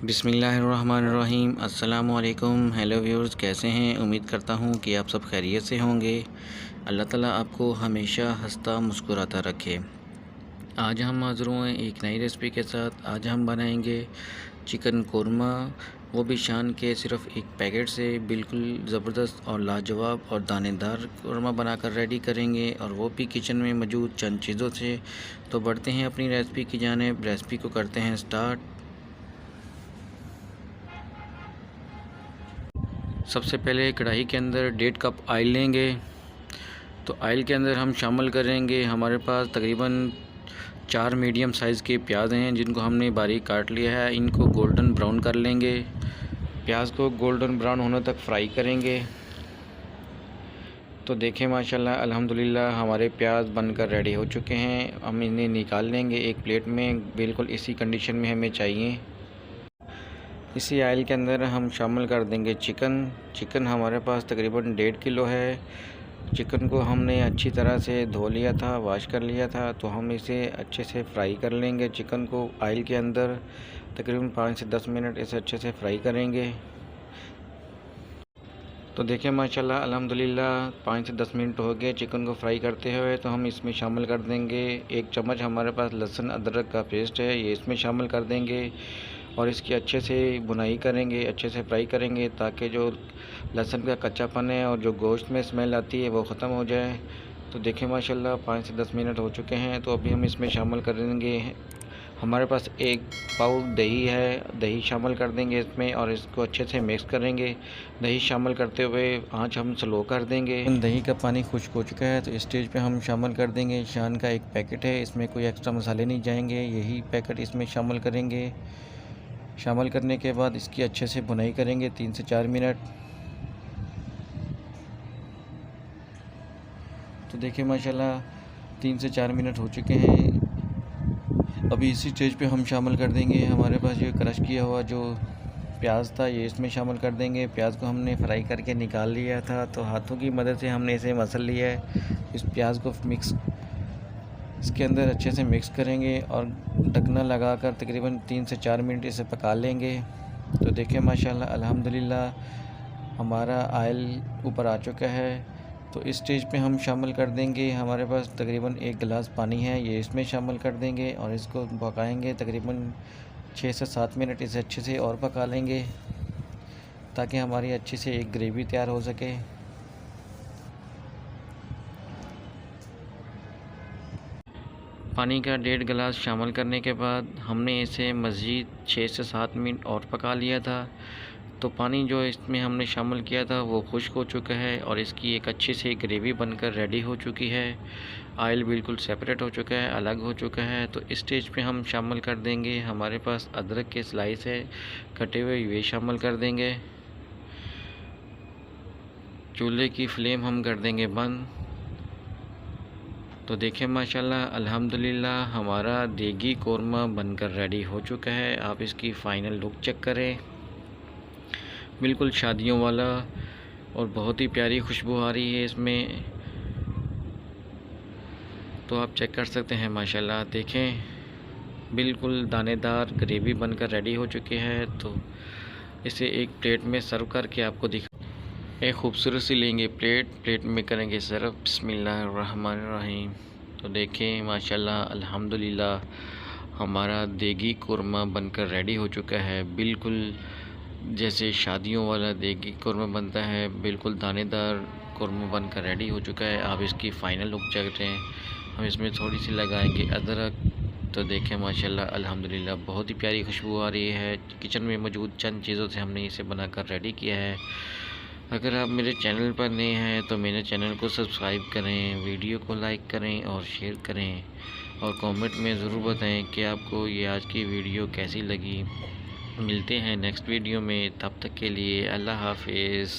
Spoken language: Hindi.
बिस्मिल्लाहिर्रहमानिर्रहीम। अस्सलामुअलैकुम। हेलो व्यूअर्स, कैसे हैं? उम्मीद करता हूँ कि आप सब खैरियत से होंगे। अल्लाह ताला आपको हमेशा हंसता मुस्कुराता रखे। आज हम हाज़िर हुए हैं एक नई रेसिपी के साथ। आज हम बनाएंगे चिकन कोरमा, वो भी शान के सिर्फ़ एक पैकेट से बिल्कुल ज़बरदस्त और लाजवाब और दानेदार कोरमा बनाकर रेडी करेंगे, और वो भी किचन में मौजूद चंद चीज़ों से। तो बढ़ते हैं अपनी रेसिपी की जानिब। रेसिपी को करते हैं स्टार्ट। सबसे पहले कढ़ाई के अंदर 1.5 कप ऑयल लेंगे। तो ऑयल के अंदर हम शामिल करेंगे, हमारे पास तकरीबन 4 मीडियम साइज़ के प्याज हैं जिनको हमने बारीक काट लिया है। इनको गोल्डन ब्राउन कर लेंगे। प्याज को गोल्डन ब्राउन होने तक फ्राई करेंगे। तो देखें माशाल्लाह अल्हम्दुलिल्लाह हमारे प्याज बनकर रेडी हो चुके हैं। हम इन्हें निकाल लेंगे एक प्लेट में। बिल्कुल इसी कंडीशन में हमें चाहिए। इसी ऑयल के अंदर हम शामिल कर देंगे चिकन हमारे पास तकरीबन 1.5 किलो है। चिकन को हमने अच्छी तरह से धो लिया था, वॉश कर लिया था। तो हम इसे अच्छे से फ्राई कर लेंगे। चिकन को ऑयल के अंदर तकरीबन 5 से 10 मिनट इसे अच्छे से फ्राई करेंगे। तो देखिए माशाल्लाह अल्हम्दुलिल्लाह 5 से 10 मिनट हो गए चिकन को फ्राई करते हुए। तो हम इसमें शामिल कर देंगे 1 चम्मच हमारे पास लहसुन अदरक का पेस्ट है, ये इसमें शामिल कर देंगे और इसकी अच्छे से भुनाई करेंगे, अच्छे से फ्राई करेंगे ताकि जो लहसुन का कच्चापन है और जो गोश्त में स्मेल आती है वो ख़त्म हो जाए। तो देखें माशाल्लाह 5 से 10 मिनट हो चुके हैं। तो अभी हम इसमें शामिल करेंगे, हमारे पास 1 पाव दही है, दही शामिल कर देंगे इसमें और इसको अच्छे से मिक्स करेंगे। दही शामिल करते हुए आंच हम स्लो कर देंगे। दही का पानी खुश्क हो चुका है। तो इस स्टेज पे हम शामिल कर देंगे शान का एक पैकेट है, इसमें कोई एक्स्ट्रा मसाले नहीं जाएंगे, यही पैकेट इसमें शामिल करेंगे। शामिल करने के बाद इसकी अच्छे से भुनाई करेंगे 3 से 4 मिनट। तो देखिए माशाल्लाह 3 से 4 मिनट हो चुके हैं। अभी इसी स्टेज पे हम शामिल कर देंगे हमारे पास ये क्रश किया हुआ जो प्याज था, ये इसमें शामिल कर देंगे। प्याज को हमने फ्राई करके निकाल लिया था, तो हाथों की मदद से हमने इसे मसल लिया है। इस प्याज को इसके अंदर अच्छे से मिक्स करेंगे और ढकना लगाकर तकरीबन 3 से 4 मिनट इसे पका लेंगे। तो देखिए माशाल्लाह अल्हम्दुलिल्लाह हमारा ऑयल ऊपर आ चुका है। तो इस स्टेज पे हम शामिल कर देंगे, हमारे पास तकरीबन 1 गिलास पानी है, ये इसमें शामिल कर देंगे और इसको पकाएंगे तकरीबन 6 से 7 मिनट। इसे अच्छे से और पका लेंगे ताकि हमारी अच्छी से एक ग्रेवी तैयार हो सके। पानी का 1.5 गिलास शामिल करने के बाद हमने इसे मज़ीद 6 से 7 मिनट और पका लिया था। तो पानी जो इसमें हमने शामिल किया था वो खुश्क हो चुका है और इसकी एक अच्छी सी ग्रेवी बनकर रेडी हो चुकी है। ऑयल बिल्कुल सेपरेट हो चुका है, अलग हो चुका है। तो इस स्टेज पे हम शामिल कर देंगे, हमारे पास अदरक के स्लाइस है कटे हुए, ये शामिल कर देंगे। चूल्हे की फ्लेम हम कर देंगे बंद। तो देखें माशाल्लाह अल्हम्दुलिल्लाह हमारा देगी कोरमा बनकर रेडी हो चुका है। आप इसकी फ़ाइनल लुक चेक करें, बिल्कुल शादियों वाला और बहुत ही प्यारी खुशबू आ रही है इसमें। तो आप चेक कर सकते हैं माशाल्लाह, देखें बिल्कुल दानेदार ग्रेवी बनकर रेडी हो चुकी है। तो इसे एक प्लेट में सर्व करके आपको एक खूबसूरत सी लेंगे प्लेट में करेंगे सर्व। बिस्मिल्लाहिर्रहमानिर्रहीम। तो देखें माशाल्लाह अल्हम्दुलिल्लाह हमारा देगी कोरमा बनकर रेडी हो चुका है। बिल्कुल जैसे शादियों वाला देगी कोरमा बनता है, बिल्कुल दानेदार कोरमा बनकर रेडी हो चुका है। आप इसकी फ़ाइनल लुक चेक करें। हम इसमें थोड़ी सी लगाएंगे अदरक। तो देखें माशाल्लाह अल्हम्दुलिल्लाह बहुत ही प्यारी खुशबू आ रही है। किचन में मौजूद चंद चीज़ों से हमने इसे बनाकर रेडी किया है। अगर आप मेरे चैनल पर नए हैं तो मेरे चैनल को सब्सक्राइब करें, वीडियो को लाइक करें और शेयर करें, और कमेंट में ज़रूर बताएं कि आपको ये आज की वीडियो कैसी लगी। मिलते हैं नेक्स्ट वीडियो में, तब तक के लिए अल्लाह हाफिज़।